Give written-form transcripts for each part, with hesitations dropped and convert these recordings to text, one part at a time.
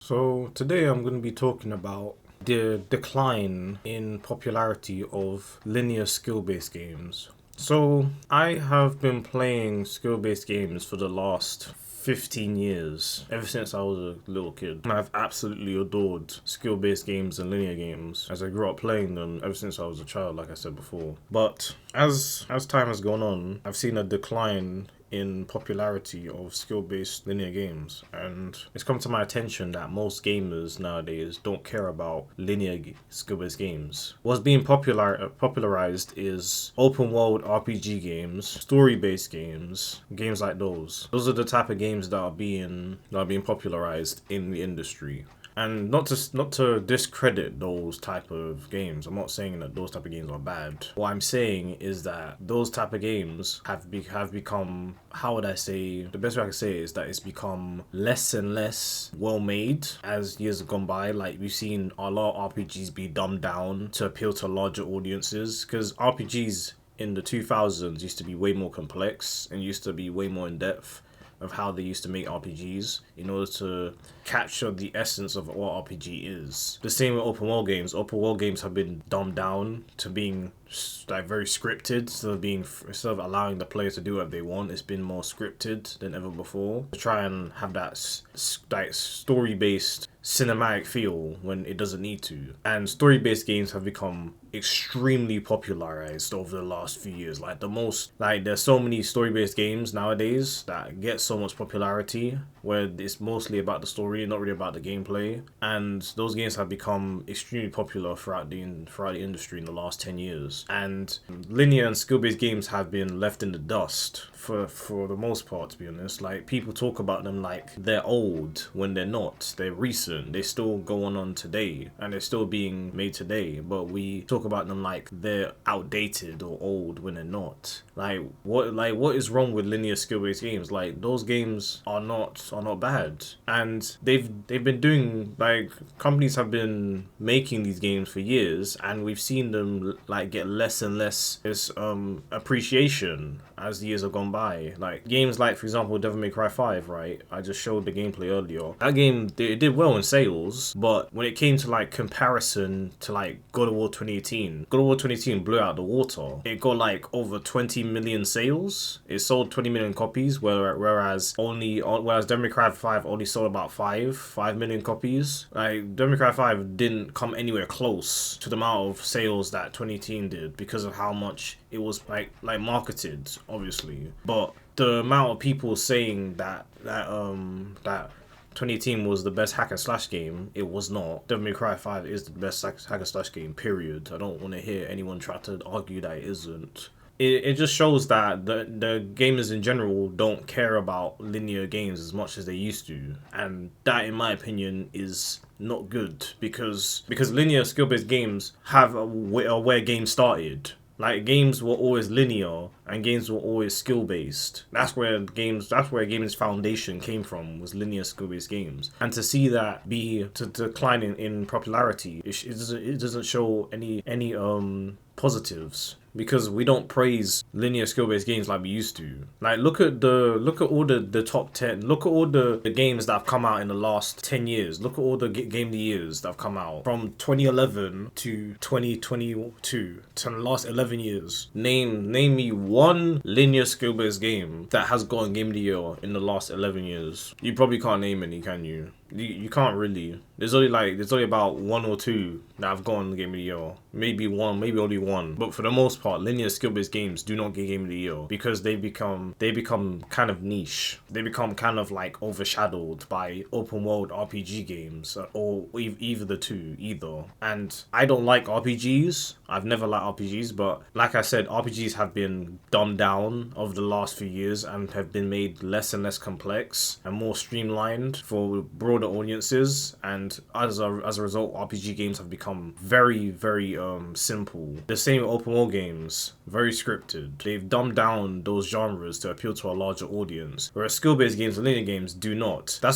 So today I'm going to be talking about the decline in popularity of linear skill-based games. So I have been playing skill-based games for the last 15 years, ever since I was a little kid. And I've absolutely adored skill-based games and linear games as I grew up playing them ever since I was a child, like I said before. But as time has gone on, I've seen a decline in popularity of skill-based linear games, and it's come to my attention that most gamers nowadays don't care about skill-based games. What's being popularized is open-world RPG games, story-based games, games like those. Those are the type of games that are being popularized in the industry. And not to discredit those type of games. I'm not saying that those type of games are bad. What I'm saying is that those type of games have become, how would I say, the best way I can say it is that it's become less and less well made as years have gone by. Like, we've seen a lot of RPGs be dumbed down to appeal to larger audiences, because RPGs in the 2000s used to be way more complex and used to be way more in depth of how they used to make RPGs in order to capture the essence of what RPG is. The same with open world games. Open world games have been dumbed down to being like very scripted, instead of allowing the player to do what they want. It's been more scripted than ever before to try and have that story based cinematic feel when it doesn't need to. And story based games have become extremely popularized over the last few years. There's so many story based games nowadays that get so much popularity where it's mostly about the story, not really about the gameplay. And those games have become extremely popular throughout the industry in the last 10 years. And linear and skill based games have been left in the dust for the most part, to be honest. Like, people talk about them like they're old when they're not. They're recent. They still go on today and they're still being made today. But we talk about them like they're outdated or old when they're not. What is wrong with linear skill based games? Like, those games are not bad. And they've been doing, like, companies have been making these games for years, and we've seen them like get less and less appreciation as the years have gone by. Like, games like, for example, Devil May Cry 5, right? I just showed the gameplay earlier. That game, it did well in sales, but when it came to like comparison to like God of War 2018, God of War 2018 blew out the water. It got like over 20 million sales. It sold 20 million copies, whereas Devil May Cry 5 only sold about 5 million copies. Like, Devil May Cry 5 didn't come anywhere close to the amount of sales that 2018 did because of how much it was like marketed, obviously. But the amount of people saying that 2018 was the best hack and slash game, it was not. Devil May Cry 5 is the best hack and slash game, period. I don't want to hear anyone try to argue that it isn't. It just shows that the gamers in general don't care about linear games as much as they used to. And that, in my opinion, is not good, because linear skill-based games have where games started. Like, games were always linear and games were always skill-based. That's where gaming's foundation came from, was linear skill-based games. And to see that to decline in popularity, it doesn't show any positives, because we don't praise linear skill-based games like we used to. Like, look at all the top 10. Look at all the games that have come out in the last 10 years. Look at all the game of the years that have come out from 2011 to 2022 to the last 11 years. Name me one linear skill-based game that has gotten game of the year in the last 11 years. You probably can't name any, can you? You can't really. There's only about one or two that have gone the game of the year. Maybe only one. But for the most part, linear skill-based games do not get game of the year because they become kind of niche. They become kind of like overshadowed by open world RPG games, or either the two, either. And I don't like RPGs. I've never liked RPGs, but like I said, RPGs have been dumbed down over the last few years and have been made less and less complex and more streamlined for broader audiences. And as a result, RPG games have become very, very simple. The same with open world games, very scripted. They've dumbed down those genres to appeal to a larger audience, whereas skill-based games and linear games do not. I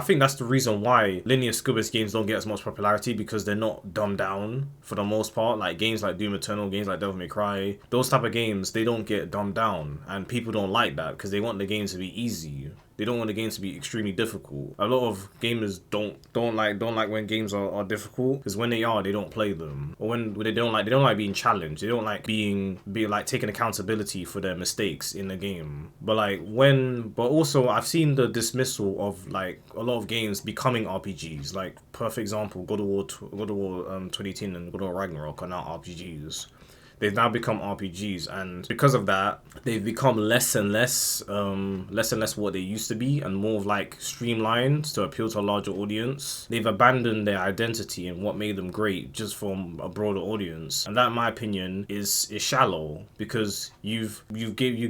think that's the reason why linear skill-based games don't get as much popularity, because they're not dumbed down for the most part. Like, games like Doom Eternal, games like Devil May Cry, those type of games, they don't get dumbed down, and people don't like that because they want the games to be easy. They don't want the game to be extremely difficult. A lot of gamers don't like when games are difficult, because when they are, they don't play them. Or when they don't like being challenged. They don't like being like taking accountability for their mistakes in the game. But also I've seen the dismissal of like a lot of games becoming RPGs. Like perfect example, God of War 2018 and God of War Ragnarok are now RPGs. They've now become RPGs, and because of that, they've become less and less what they used to be, and more of like streamlined to appeal to a larger audience. They've abandoned their identity and what made them great just for a broader audience, and that, in my opinion, is shallow, because you've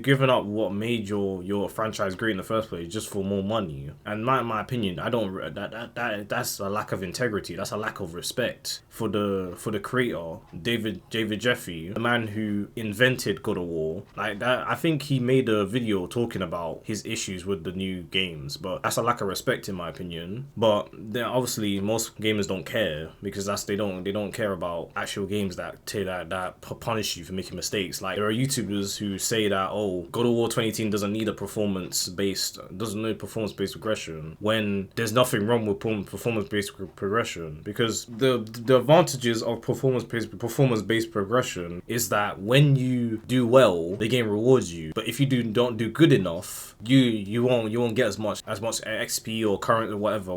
given up what made your franchise great in the first place just for more money. And my opinion, I don't that's a lack of integrity. That's a lack of respect for the creator, David Jeffrey, the man who invented God of War. Like that, I think he made a video talking about his issues with the new games, but that's a lack of respect in my opinion. But then obviously most gamers don't care, because they don't care about actual games that punish you for making mistakes. Like there are YouTubers who say that, oh, God of War 2018 doesn't need performance-based progression, when there's nothing wrong with performance-based progression, because the advantages of performance-based progression is that when you do well, the game rewards you. But if you don't do good enough, you won't get as much XP or current or whatever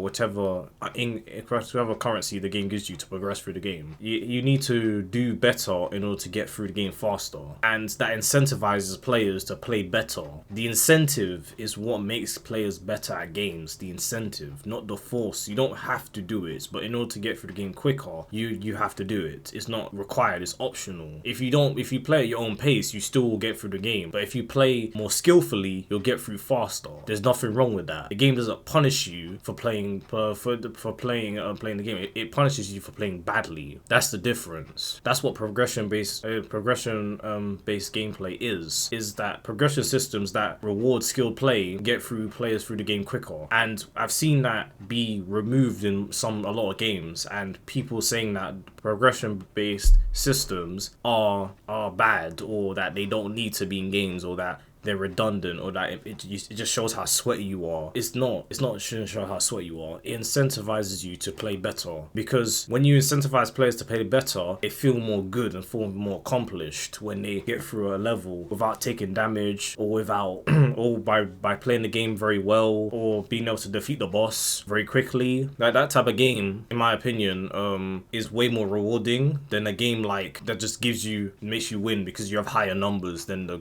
currency the game gives you to progress through the game. You need to do better in order to get through the game faster, and that incentivizes players to play better. The incentive is what makes players better at games. The incentive, not the force. You don't have to do it, but in order to get through the game quicker, you have to do it. It's not required, it's optional. If you play at your own pace, you still will get through the game. But if you play more skillfully, you'll get through faster. There's nothing wrong with that. The game doesn't punish you for playing playing the game. It punishes you for playing badly. That's the difference. That's what progression-based gameplay is that progression systems that reward skilled play get players through the game quicker. And I've seen that be removed in a lot of games, and people saying that progression-based systems are bad, or that they don't need to be in games, or that they're redundant, or that it just shows how sweaty you are. It's not shouldn't show how sweaty you are. It incentivizes you to play better, because when you incentivize players to play better, they feel more good and feel more accomplished when they get through a level without taking damage, or without or by playing the game very well, or being able to defeat the boss very quickly. Like that type of game, in my opinion, is way more rewarding than a game like that just makes you win because you have higher numbers than the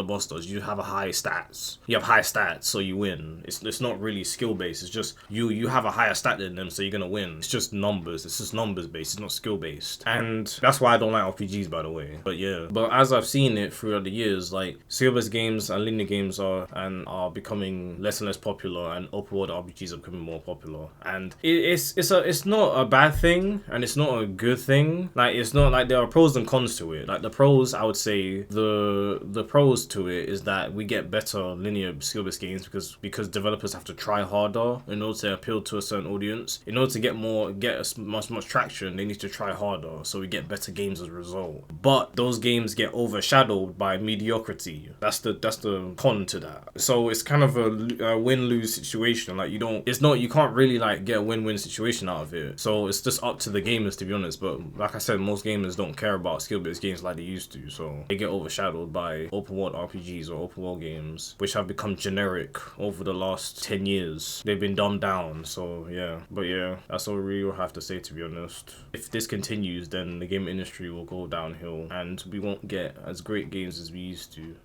boss does. You have high stats, so you win. It's not really skill based. It's just you have a higher stat than them, so you're gonna win. It's just numbers. It's just numbers based. It's not skill based, and that's why I don't like RPGs, by the way. But yeah, but as I've seen it throughout the years, like skill based games and linear games are becoming less and less popular, and open world RPGs are becoming more popular. And it's not a bad thing, and it's not a good thing. Like it's not like there are pros and cons to it. Like the pros, I would say the pros to it is that we get better linear skill-based games because developers have to try harder in order to appeal to a certain audience. In order to get as much traction, they need to try harder, so we get better games as a result. But those games get overshadowed by mediocrity. That's the con to that. So it's kind of a win-lose situation. Like you can't really like get a win-win situation out of it. So it's just up to the gamers, to be honest. But like I said, most gamers don't care about skill-based games like they used to, so they get overshadowed by open world RPGs or open world games, which have become generic over the last 10 years. They've been dumbed down, so yeah. But yeah, that's all we really have to say, to be honest. If this continues, then the game industry will go downhill, and we won't get as great games as we used to.